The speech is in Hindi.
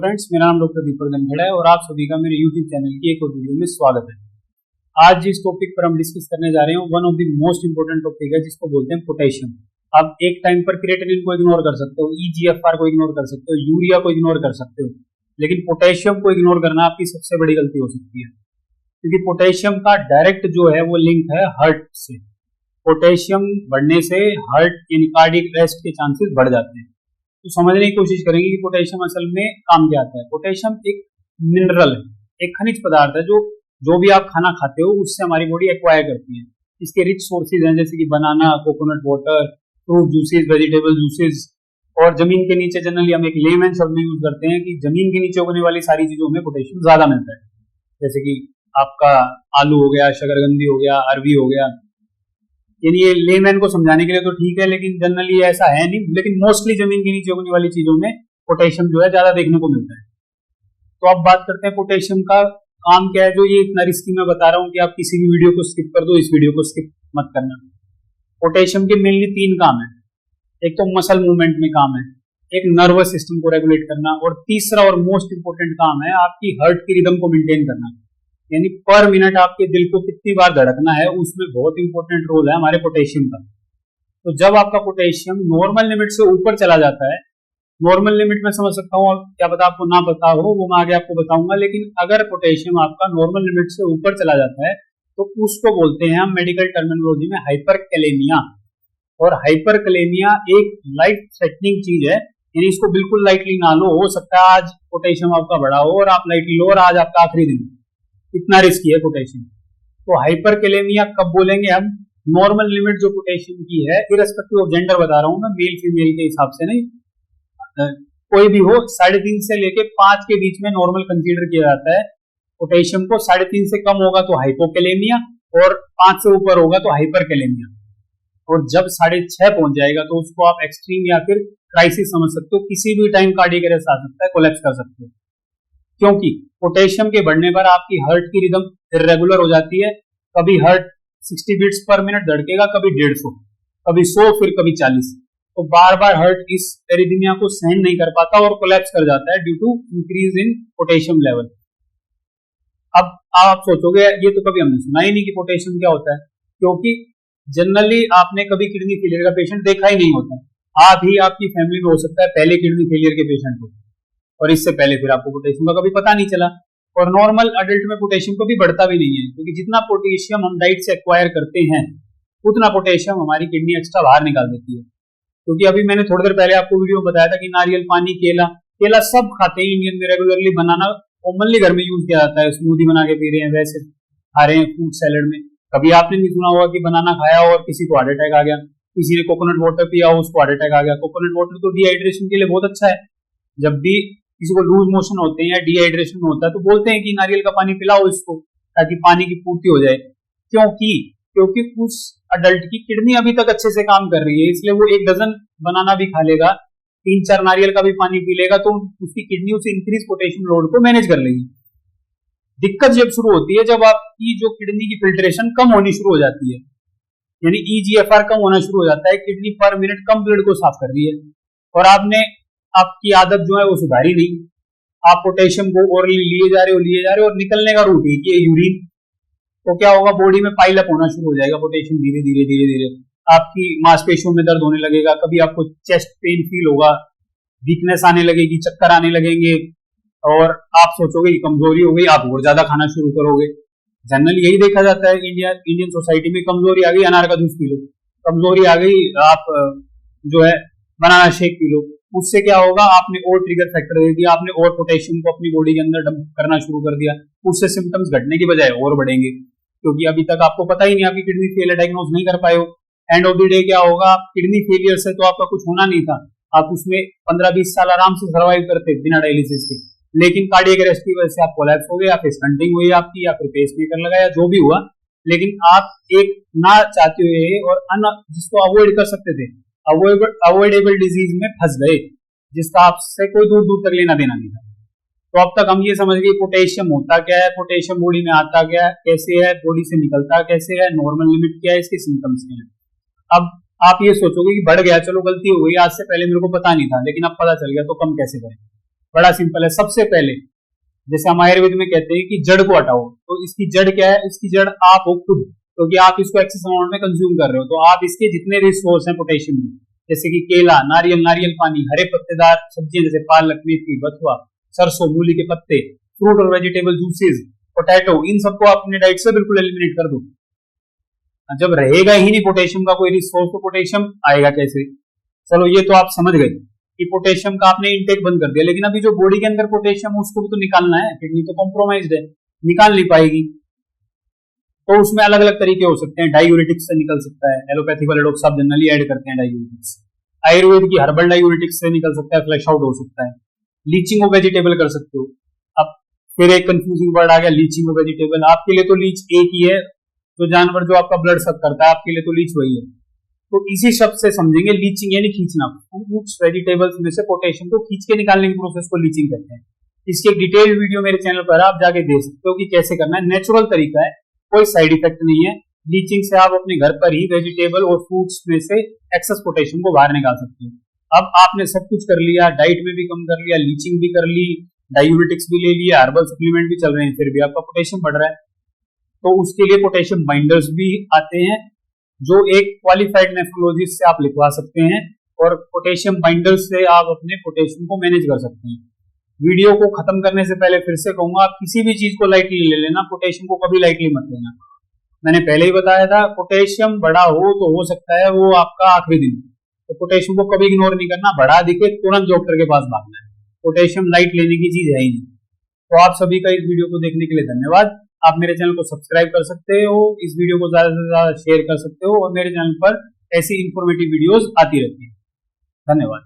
फ्रेंड्स, मेरा नाम डॉक्टर दीपक धनखड़ है और आप सभी का मेरे यूट्यूब चैनल की एक और वीडियो में स्वागत है। आज जिस टॉपिक पर हम डिस्कस करने जा रहे हैं one of the most important topic है जिसको बोलते हैं पोटेशियम। आप एक टाइम पर क्रिएटिनिन को इग्नोर कर सकते हो, ईजीएफआर को इग्नोर कर सकते हो, यूरिया को इग्नोर कर सकते हो, लेकिन पोटेशियम को इग्नोर करना आपकी सबसे बड़ी गलती हो सकती है, क्योंकि पोटेशियम का डायरेक्ट जो है वो लिंक है हार्ट से। पोटेशियम बढ़ने से हार्ट यानी कार्डियक अरेस्ट के चांसेस बढ़ जाते हैं। तो समझने की कोशिश करेंगे कि पोटेशियम असल में काम क्या आता है। पोटेशियम एक मिनरल है, एक खनिज पदार्थ है जो भी आप खाना खाते हो उससे हमारी बॉडी एक्वायर करती है। इसके रिच सोर्सेज हैं जैसे कि banana, coconut water, fruit juices, vegetable juices. और जमीन के नीचे जनरली हम एक लेमन शब्द यूज करते हैं कि जमीन के नीचे उगने वाली सारी चीजों में पोटेशियम ज्यादा मिलता है, जैसे कि आपका आलू हो गया, शकरकंदी हो गया, अरवी हो गया। यानी ये लेमैन को समझाने के लिए तो ठीक है, लेकिन जनरली ऐसा है नहीं, लेकिन मोस्टली जमीन के नीचे उगने वाली चीजों में पोटेशियम जो है ज्यादा देखने को मिलता है। तो अब बात करते हैं पोटेशियम का काम क्या है। जो ये इतना रिस्की मैं बता रहा हूँ कि आप किसी भी वीडियो को स्किप कर दो, इस वीडियो को स्किप मत करना। पोटेशियम के मेनली 3 काम है। एक तो मसल मूवमेंट में काम है, एक नर्वस सिस्टम को रेगुलेट करना, और तीसरा और मोस्ट इंपोर्टेंट काम है आपकी हार्ट की रिदम को मेंटेन करना। यानी पर मिनट आपके दिल को कितनी बार धड़कना है उसमें बहुत इंपॉर्टेंट रोल है हमारे पोटेशियम का। तो जब आपका पोटेशियम नॉर्मल लिमिट से ऊपर चला जाता है, नॉर्मल लिमिट में समझ सकता हूँ, क्या पता आपको ना पता हो, वो मैं आगे आपको बताऊंगा, लेकिन अगर पोटेशियम आपका नॉर्मल लिमिट से ऊपर चला जाता है तो उसको बोलते हैं हम मेडिकल टर्मिनोलॉजी में हाइपरकैलेमिया। और हाइपरकैलेमिया एक लाइफ थ्रेटनिंग चीज है, यानी इसको बिल्कुल लाइटली ना लो। हो सकता है आज पोटेशियम आपका बढ़ा हो और आप लाइटली लो और आज आपका आखिरी दिन, इतना रिस्की है पोटेशियम। तो हाइपरकैलेमिया कब बोलेंगे हम? नॉर्मल लिमिट जो पोटेशियम की है, इररेस्पेक्टिव ऑफ जेंडर बता रहा हूं मैं, मेल फीमेल के हिसाब से नहीं, कोई भी हो, 3.5 से लेके 5 के बीच में नॉर्मल कंसीडर किया जाता है। पोटेशियम को 3.5 से कम होगा तो हाइपोकैलेमिया और 5 से ऊपर होगा तो हाइपरकैलेमिया। और जब 6.5 पहुंच जाएगा तो उसको आप एक्सट्रीम या फिर क्राइसिस समझ सकते हो, किसी भी टाइम कार्डियक अरेस्ट आ सकता है, कोलैप्स कर सकते हो। क्योंकि पोटेशियम के बढ़ने पर आपकी हार्ट की रिदम इरेगुलर हो जाती है। कभी हार्ट 60 बीट्स पर मिनट धड़केगा, कभी 150, कभी 100, फिर कभी 40। तो बार बार हार्ट इस एरिथमिया को सहन नहीं कर पाता और कोलैप्स कर जाता है due to increase in potassium level. अब आप सोचोगे ये तो कभी हमने सुना ही नहीं कि पोटेशियम क्या होता है, क्योंकि जनरली आपने कभी किडनी फेलियर का पेशेंट देखा ही नहीं होता। आप ही आपकी फैमिली में हो सकता है पहले किडनी फेलियर के पेशेंट हो, और इससे पहले फिर आपको पोटेशियम का कभी पता नहीं चला। और नॉर्मल अडल्ट में पोटेशियम कभी बढ़ता भी नहीं है, क्योंकि जितना पोटेशियम हम डाइट से एक्वायर करते हैं उतना पोटेशियम हमारी किडनी एक्स्ट्रा बाहर निकाल देती है। क्योंकि अभी मैंने थोड़ी देर पहले आपको वीडियो में बताया था कि नारियल पानी, केला सब खाते हैं इंडियन में रेगुलरली। बनाना कॉमनली घर में यूज किया जाता है, स्मूदी बना के पी रहे हैं, वैसे खा रहे हैं फ्रूट सैलेड में। कभी आपने नहीं सुना होगा कि बनाना खाया और किसी को हार्ट अटैक आ गया, किसी ने कोकोनट वाटर पिया हो उसको हार्ट अटैक आ गया। कोकोनट वाटर तो डिहाइड्रेशन के लिए बहुत अच्छा है। जब भी किसी को लूज मोशन होते हैं या डिहाइड्रेशन होता है तो बोलते हैं कि नारियल का पानी पिलाओ इसको, ताकि पानी की पूर्ति हो जाए। क्योंकि उस अडल्ट की किडनी अभी तक अच्छे से काम कर रही है, इसलिए वो 1 डजन बनाना भी खा लेगा, 3-4 नारियल का भी पानी पी लेगा, तो उसकी किडनी उस इंक्रीज पोटेशियम लोड को मैनेज कर लेगी। दिक्कत जब शुरू होती है जब आपकी जो किडनी की फिल्ट्रेशन कम होनी शुरू हो जाती है, यानी ईजीएफआर कम होना शुरू हो जाता है, किडनी पर मिनट कम ब्लड को साफ कर रही है और आपकी आदत जो है वो सुधारी नहीं। आप पोटेशियम को ओरली लिए जा रहे हो और निकलने का रूट है कि यूरिन। तो क्या होगा, बॉडी में पाइल अप होना शुरू हो जाएगा पोटेशियम धीरे धीरे। आपकी मांसपेशियों में दर्द होने लगेगा, कभी आपको चेस्ट पेन फील होगा, वीकनेस आने लगेगी, चक्कर आने लगेंगे, और आप सोचोगे कि कमजोरी हो गई, आप और ज्यादा खाना शुरू करोगे। जनरली यही देखा जाता है इंडियन सोसाइटी में, कमजोरी आ गई अनार का जूस पी लो, कमजोरी आ गई आप जो है बनाना शेक पी लो। उससे क्या होगा, आपने और ट्रिगर फैक्टर दे दिया, आपने और पोटेशियम को अपनी बॉडी के अंदर डंप करना शुरू कर दिया। उससे सिम्टम्स घटने की बजाय और बढ़ेंगे, क्योंकि अभी तक आपको पता ही नहीं, आपकी किडनी फेलियर डायग्नोज नहीं कर पाए हो। एंड ऑफ द डे क्या होगा, किडनी फेलियर से तो आपका कुछ होना नहीं था, आप उसमें 15-20 साल आराम से सर्वाइव करते बिना डायलिसिस के, लेकिन कार्डियक अरेस्ट की वजह से आप कोलैप्स हो गए, या फिर स्टंटिंग हुई आपकी, या फिर पेसमेकर लगाया, जो भी हुआ, लेकिन आप एक ना चाहते हुए और जिसको अवॉइड कर सकते थे, अवॉइडेबल डिजीज में फंस गए, जिसका आपसे कोई दूर दूर तक लेना देना नहीं था। तो अब तक हम ये समझ गए पोटेशियम होता क्या है, पोटेशियम बॉडी में आता क्या है, कैसे है, बॉडी से निकलता कैसे है, नॉर्मल लिमिट क्या है, इसके सिम्टम्स क्या है। अब आप ये सोचोगे कि बढ़ गया, चलो गलती हो गई, आज से पहले मेरे को पता नहीं था, लेकिन अब पता चल गया तो कम कैसे करें। बड़ा सिंपल है। सबसे पहले जैसे हम आयुर्वेद में कहते हैं कि जड़ को हटाओ, तो इसकी जड़ क्या है? इसकी जड़ आप हो खुद, क्योंकि आप इसको एक्सेस अमाउंट में कंज्यूम कर रहे हो। तो आप इसके जितने रिसोर्स हैं पोटेशियम में, जैसे कि केला, नारियल, नारियल पानी, हरे पत्तेदार सब्जियां जैसे पालक, मेथी, बथुआ, सरसों, मूली के पत्ते, फ्रूट और वेजिटेबल जूसेस, पोटैटो, इन सबको अपने डाइट से बिल्कुल एलिमिनेट कर दो। जब रहेगा ही नहीं पोटेशियम का कोई रिसोर्स, तो पोटेशियम आएगा कैसे? चलो ये तो आप समझ गए कि पोटेशियम का आपने इंटेक बंद कर दिया, लेकिन अभी जो बॉडी के अंदर पोटेशियम उसको भी तो निकालना है। किडनी तो कॉम्प्रोमाइज्ड है, निकाल नहीं पाएगी। तो उसमें अलग अलग तरीके हो सकते हैं। डायूरेटिक्स से निकल सकता है, एलोपैथी वाले डॉक्टर साहब जनरली ऐड करते हैं डायूरेटिक्स। आयुर्वेद की हर्बल डायूरेटिक्स से निकल सकता है, फ्लैश आउट हो सकता है। लीचिंग ऑफ वेजिटेबल कर सकते हो। अब फिर एक कंफ्यूजिंग वर्ड आ गया, लीचिंग ऑफ वेजिटेबल। आपके लिए तो लीच एक ही है, जो जानवर जो आपका ब्लड सक करता है, आपके लिए तो लीच वही है। तो इसी शब्द से समझेंगे लीचिंग यानी खींचना। फ्रूट्स वेजिटेबल्स में से पोटेशियम को खींच के निकालने की प्रोसेस को लीचिंग कहते हैं। इसकी एक डिटेल्ड वीडियो मेरे चैनल पर आप जाके देख सकते हो कि कैसे करना है। नेचुरल तरीका है, कोई साइड इफेक्ट नहीं है। लीचिंग से आप अपने घर पर ही वेजिटेबल और फ्रूट्स में से एक्सेस पोटेशियम को बाहर निकाल सकते हो। अब आपने सब कुछ कर लिया, डाइट में भी कम कर लिया, लीचिंग भी कर ली, डायूरेटिक्स भी ले लिया, हर्बल सप्लीमेंट भी चल रहे हैं, फिर भी आपका पोटेशियम बढ़ रहा है। तो उसके लिए पोटेशियम बाइंडर्स भी आते हैं, जो एक क्वालिफाइड नेफ्रोलॉजिस्ट से आप लिखवा सकते हैं, और पोटेशियम बाइंडर्स से आप अपने पोटेशियम को मैनेज कर सकते हैं। वीडियो को खत्म करने से पहले फिर से कहूंगा, आप किसी भी चीज को लाइटली ले लेना, पोटेशियम को कभी लाइटली मत लेना। मैंने पहले ही बताया था, पोटेशियम बढ़ा हो तो हो सकता है वो आपका आखिरी दिन, तो पोटेशियम को कभी इग्नोर नहीं करना। बढ़ा दिखे तुरंत डॉक्टर के पास भागना है, पोटेशियम लाइट लेने की चीज है ही नहीं। तो आप सभी का इस वीडियो को देखने के लिए धन्यवाद। आप मेरे चैनल को सब्सक्राइब कर सकते हो, इस वीडियो को ज्यादा से ज्यादा शेयर कर सकते हो, और मेरे चैनल पर ऐसी इंफॉर्मेटिव वीडियोस आती रहती है। धन्यवाद।